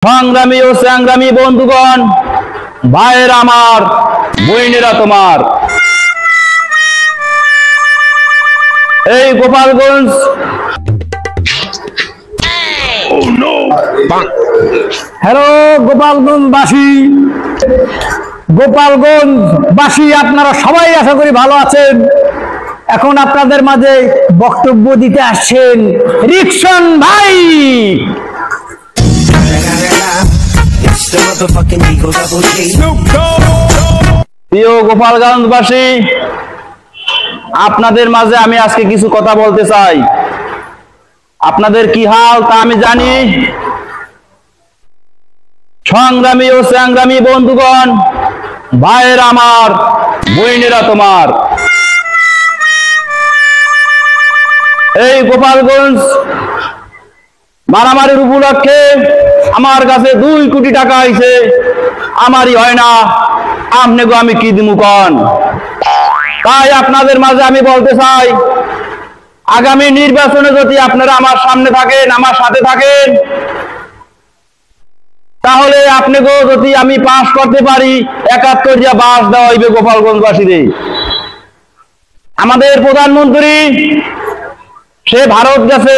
সংগ্রামী ও সংগ্রামী বন্ধুগণ, ভাইয়ের আমার, বোনেরা তোমার, এই গোপালগঞ্জ হ্যালো গোপালগঞ্জবাসী, আপনারা সবাই আশা করি ভালো আছেন। এখন আপনাদের মাঝে বক্তব্য দিতে আসছেন রিকশন ভাই। প্রিয় গোপালগঞ্জবাসী, আপনাদের মাঝে আমি আজকে কিছু কথা বলতে চাই। আপনাদের কি হাল তা আমি জানি। সংগ্রামী ও সংগ্রামী বন্ধুগণ, ভাইয়ের আমার, বোনেরা তোমার, এই গোপালগঞ্জ মারামারির উপলক্ষে আমার কাছে 2 কোটি টাকা আইছে। আমারই হয় না, আপনাকে আমি কি দিমু কন? তাই আপনাদের মাঝে আমি বলতে চাই, আগামী নির্বাচনে যদি আপনারা আমার সামনে থাকেন, আমার সাথে থাকেন, তাহলে আপনাকেও যদি আমি পাস করতে পারি, 71 বাস দেওয়া হইবে গোপালগঞ্জবাসীদের। আমাদের প্রধানমন্ত্রী সে ভারত গেছে,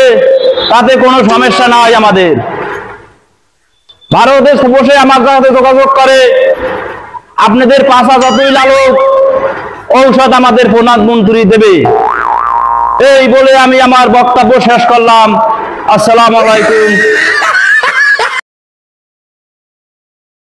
তাতে কোনো সমস্যা নাই। আমাদের ভারতে বসে আমার সাথে যোগাযোগ করে, আপনাদের পাশা যতই লালুক ঔষধ আমাদের প্রধানমন্ত্রী দেবে। এই বলে আমি আমার বক্তব্য শেষ করলাম। আসসালামু আলাইকুম।